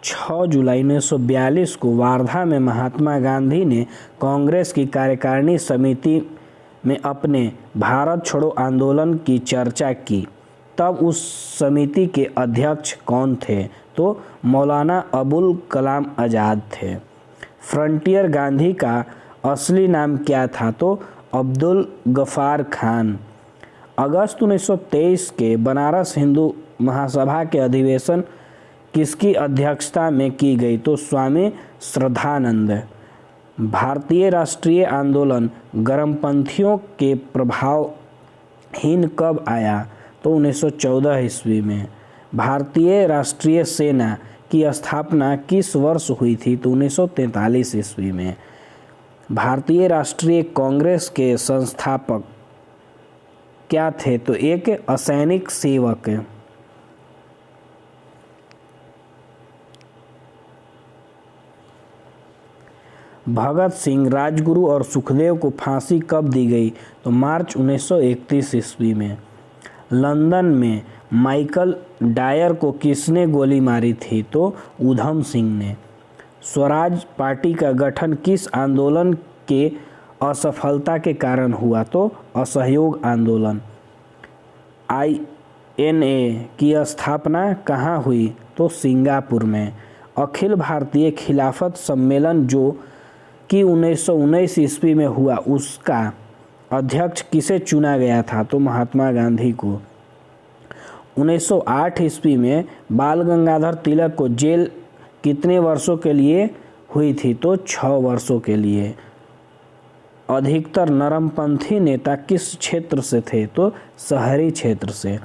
6 जुलाई 1942 को वार्धा में महात्मा गांधी ने कांग्रेस की कार्यकारिणी समिति में अपने भारत छोड़ो आंदोलन की चर्चा की। तब उस समिति के अध्यक्ष कौन थे? तो मौलाना अबुल कलाम आज़ाद थे। फ्रंटियर गांधी का असली नाम क्या था? तो अब्दुल गफ्फार खान। अगस्त 1923 के बनारस हिंदू महासभा के अधिवेशन किसकी अध्यक्षता में की गई? तो स्वामी श्रद्धानंद। भारतीय राष्ट्रीय आंदोलन गर्मपंथियों के प्रभावहीन कब आया? तो 1914 ईस्वी में। भारतीय राष्ट्रीय सेना की स्थापना किस वर्ष हुई थी? तो 1943 ईस्वी में। भारतीय राष्ट्रीय कांग्रेस के संस्थापक क्या थे? तो एक असैनिक सेवक। भगत सिंह, राजगुरु और सुखदेव को फांसी कब दी गई? तो मार्च 1931 ईस्वी में। लंदन में माइकल डायर को किसने गोली मारी थी? तो ऊधम सिंह ने। स्वराज पार्टी का गठन किस आंदोलन के असफलता के कारण हुआ? तो असहयोग आंदोलन। INA की स्थापना कहाँ हुई? तो सिंगापुर में। अखिल भारतीय खिलाफत सम्मेलन जो कि 1919 ईस्वी में हुआ, उसका अध्यक्ष किसे चुना गया था? तो महात्मा गांधी को। 1908 ईस्वी में बाल गंगाधर तिलक को जेल कितने वर्षों के लिए हुई थी? तो 6 वर्षों के लिए। अधिकतर नरमपंथी नेता किस क्षेत्र से थे? तो शहरी क्षेत्र से।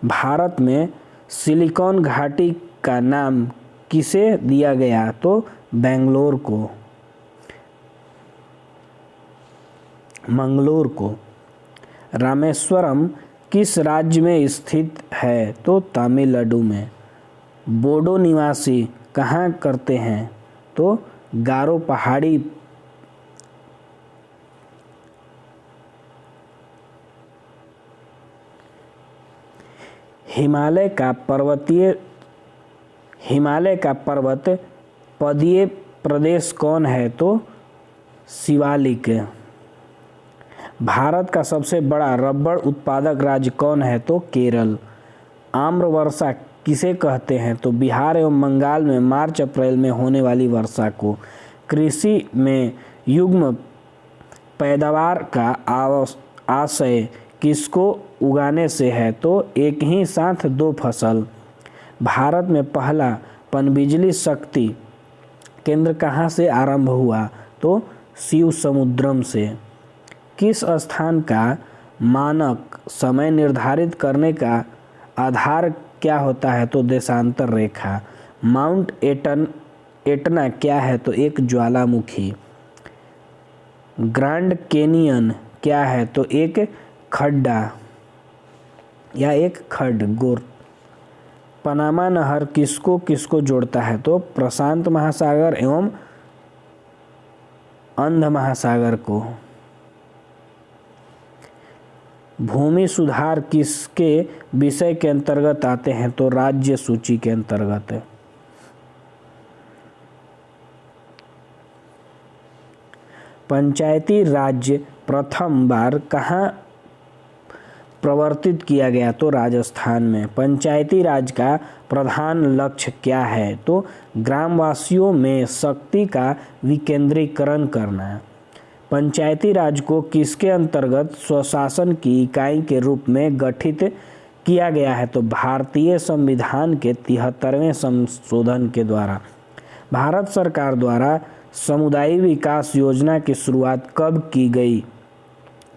भारत में सिलिकॉन घाटी का नाम किसे दिया गया? तो बेंगलोर को, मंगलोर को। रामेश्वरम किस राज्य में स्थित है? तो तमिलनाडु में। बोडो निवासी कहाँ करते हैं? तो गारो पहाड़ी। हिमालय का पर्वत पदीय प्रदेश कौन है? तो शिवालिक। भारत का सबसे बड़ा रबड़ उत्पादक राज्य कौन है? तो केरल। आम्र वर्षा किसे कहते हैं? तो बिहार एवं बंगाल में मार्च अप्रैल में होने वाली वर्षा को। कृषि में युग्म पैदावार का आशय किसको उगाने से है? तो एक ही साथ 2 फसल। भारत में पहला पनबिजली शक्ति केंद्र कहाँ से आरंभ हुआ? तो शिव समुद्रम से। किस स्थान का मानक समय निर्धारित करने का आधार क्या होता है? तो देशांतर रेखा। माउंट एटना क्या है? तो एक ज्वालामुखी। ग्रैंड कैनियन क्या है? तो एक खड्डा या एक खड्ड। पनामा नहर किसको किसको जोड़ता है? तो प्रशांत महासागर एवं अंध महासागर को। भूमि सुधार किसके विषय के अंतर्गत आते हैं? तो राज्य सूची के अंतर्गत। पंचायती राज्य प्रथम बार कहाँ प्रवर्तित किया गया? तो राजस्थान में। पंचायती राज का प्रधान लक्ष्य क्या है? तो ग्रामवासियों में शक्ति का विकेंद्रीकरण करना। पंचायती राज को किसके अंतर्गत स्वशासन की इकाई के रूप में गठित किया गया है? तो भारतीय संविधान के 73वें संशोधन के द्वारा। भारत सरकार द्वारा समुदायी विकास योजना की शुरुआत कब की गई?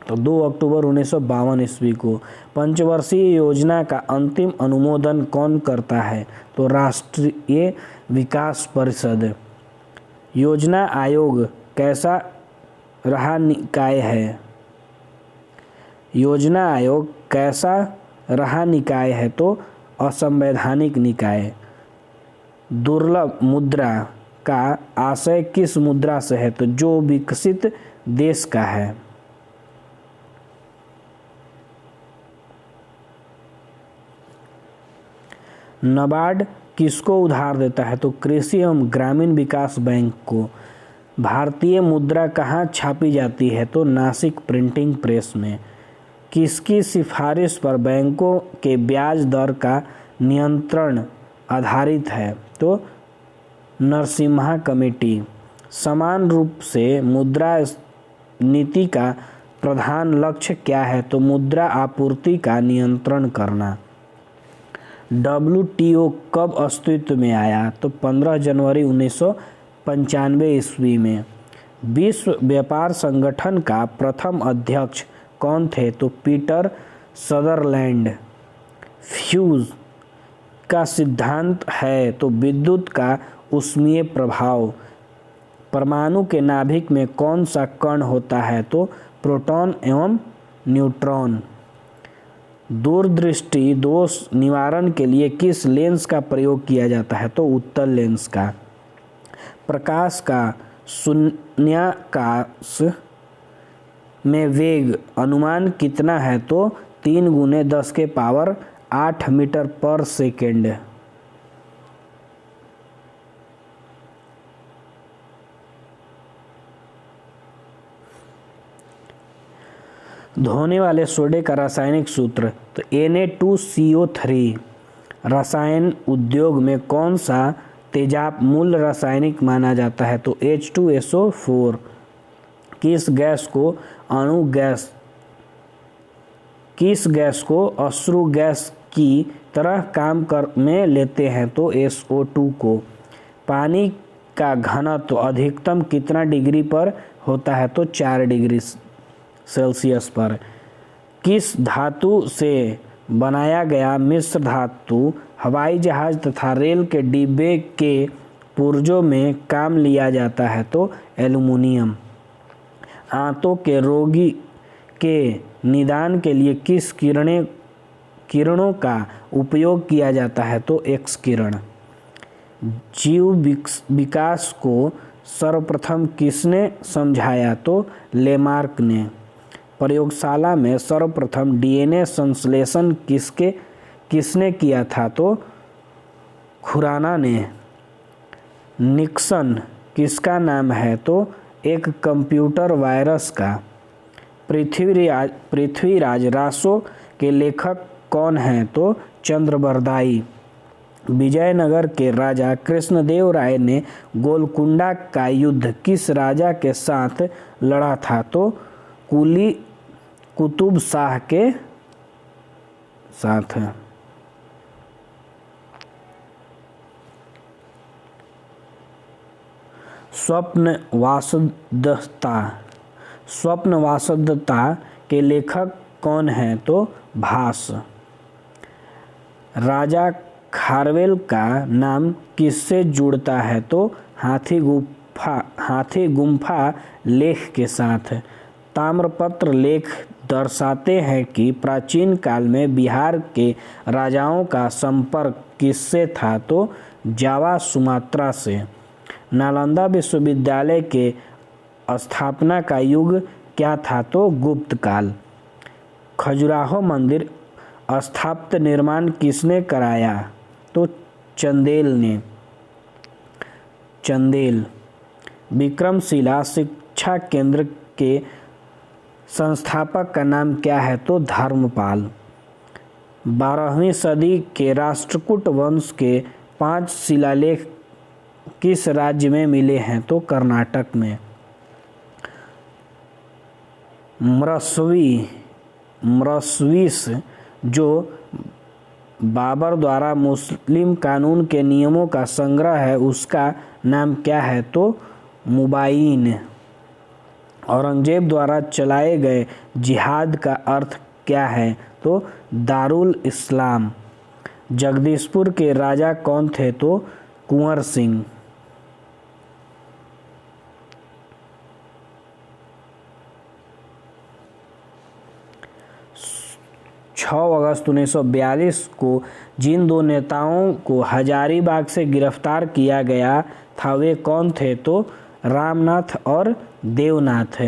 तो 2 अक्टूबर 1952 ईस्वी को। पंचवर्षीय योजना का अंतिम अनुमोदन कौन करता है? तो राष्ट्रीय विकास परिषद। योजना आयोग कैसा रहा निकाय है? योजना आयोग कैसा रहा निकाय है? तो असंवैधानिक निकाय। दुर्लभ मुद्रा का आशय किस मुद्रा से है? तो जो विकसित देश का है। नाबार्ड किसको उधार देता है? तो कृषि एवं ग्रामीण विकास बैंक को। भारतीय मुद्रा कहाँ छापी जाती है? तो नासिक प्रिंटिंग प्रेस में। किसकी सिफारिश पर बैंकों के ब्याज दर का नियंत्रण आधारित है? तो नरसिम्हा कमेटी। समान रूप से मुद्रा नीति का प्रधान लक्ष्य क्या है? तो मुद्रा आपूर्ति का नियंत्रण करना। WTO कब अस्तित्व में आया? तो 15 जनवरी 1995 ईस्वी में। विश्व व्यापार संगठन का प्रथम अध्यक्ष कौन थे? तो पीटर सदरलैंड। फ्यूज का सिद्धांत है? तो विद्युत का ऊष्मीय प्रभाव। परमाणु के नाभिक में कौन सा कण होता है? तो प्रोटॉन एवं न्यूट्रॉन। दूरदृष्टि दोष निवारण के लिए किस लेंस का प्रयोग किया जाता है? तो उत्तल लेंस का। प्रकाश का शून्याकाश में वेग अनुमान कितना है? तो 3 × 10⁸ मीटर पर सेकेंड। धोने वाले सोडे का रासायनिक सूत्र? तो Na2CO3। रसायन उद्योग में कौन सा तेजाब मूल रासायनिक माना जाता है? तो H2SO4। किस गैस को अश्रु गैस की तरह काम में लेते हैं? तो SO2 को। पानी का घनत्व अधिकतम कितना डिग्री पर होता है? तो 4 डिग्री सेल्सियस पर। किस धातु से बनाया गया मिश्र धातु हवाई जहाज तथा रेल के डिब्बे के पुर्जों में काम लिया जाता है? तो एल्युमिनियम। आंतों के रोगी के निदान के लिए किस किरणों का उपयोग किया जाता है? तो एक्स किरण। जीव विकास को सर्वप्रथम किसने समझाया? तो लेमार्क ने। प्रयोगशाला में सर्वप्रथम DNA संश्लेषण किसने किया था? तो खुराना ने। निक्सन किसका नाम है? तो एक कंप्यूटर वायरस का। पृथ्वीराज रासो के लेखक कौन हैं? तो चंद्रबरदाई। विजयनगर के राजा कृष्णदेव राय ने गोलकुंडा का युद्ध किस राजा के साथ लड़ा था? तो कुली कुतुब शाह के साथ। स्वप्नवासदता के लेखक कौन हैं? तो भास। राजा खारवेल का नाम किससे जुड़ता है? तो हाथी गुम्फा लेख के साथ। ताम्रपत्र लेख दर्शाते हैं कि प्राचीन काल में बिहार के राजाओं का संपर्क किससे था? तो जावा सुमात्रा से। नालंदा विश्वविद्यालय के स्थापना का युग क्या था? तो गुप्त काल। खजुराहो मंदिर स्थापत्य निर्माण किसने कराया? तो चंदेल ने। चंदेल। विक्रमशिला शिक्षा केंद्र के संस्थापक का नाम क्या है? तो धर्मपाल। 12वीं सदी के राष्ट्रकूट वंश के 5 शिलालेख किस राज्य में मिले हैं? तो कर्नाटक में। मृस्वीस जो बाबर द्वारा मुस्लिम कानून के नियमों का संग्रह है उसका नाम क्या है? तो मुबायिन। औरंगजेब द्वारा चलाए गए जिहाद का अर्थ क्या है? तो दारुल इस्लाम। जगदीशपुर के राजा कौन थे? तो कुंवर सिंह। 6 अगस्त 1942 को जिन 2 नेताओं को हजारीबाग से गिरफ्तार किया गया था वे कौन थे? तो रामनाथ और देवनाथ।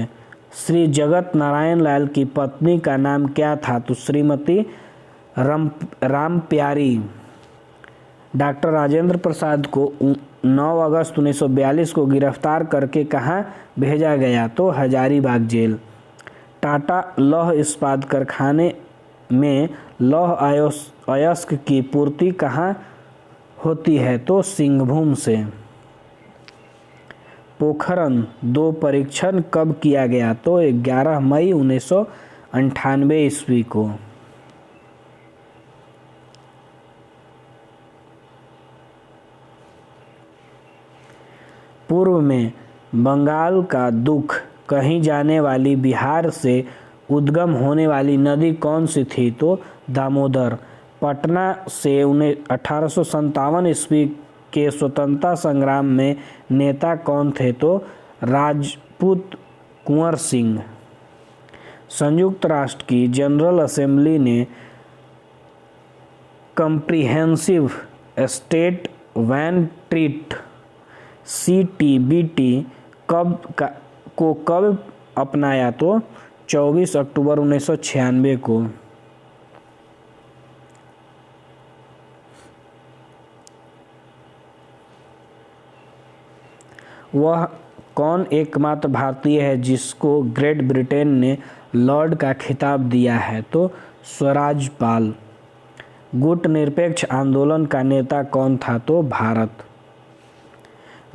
श्री जगत नारायण लाल की पत्नी का नाम क्या था? तो श्रीमती रामप्यारी। डॉक्टर राजेंद्र प्रसाद को 9 अगस्त 1942 को गिरफ्तार करके कहाँ भेजा गया? तो हजारीबाग जेल। टाटा लौह इस्पात कारखाने में लौह अयस्क की पूर्ति कहाँ होती है? तो सिंहभूम से। पोखरण 2 परीक्षण कब किया गया? तो 11 मई 1998 ईस्वी को। पूर्व में बंगाल का दुख कहीं जाने वाली बिहार से उद्गम होने वाली नदी कौन सी थी? तो दामोदर। पटना से 1857 ईस्वी के स्वतंत्रता संग्राम में नेता कौन थे? तो राजपूत कुंवर सिंह। संयुक्त राष्ट्र की जनरल असेंबली ने कम्प्रिहेंसिव स्टेट-वैन ट्रीट CTBT कब अपनाया? तो 24 अक्टूबर 1996 को। वह कौन एकमात्र भारतीय है जिसको ग्रेट ब्रिटेन ने लॉर्ड का खिताब दिया है? तो स्वराजपाल। गुट निरपेक्ष आंदोलन का नेता कौन था? तो भारत।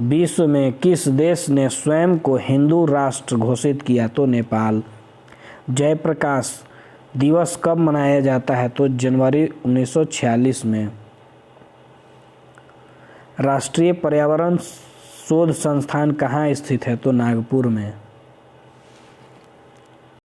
विश्व में किस देश ने स्वयं को हिंदू राष्ट्र घोषित किया? तो नेपाल। जयप्रकाश दिवस कब मनाया जाता है? तो जनवरी 1946 में। राष्ट्रीय पर्यावरण शोध संस्थान कहाँ स्थित है? तो नागपुर में।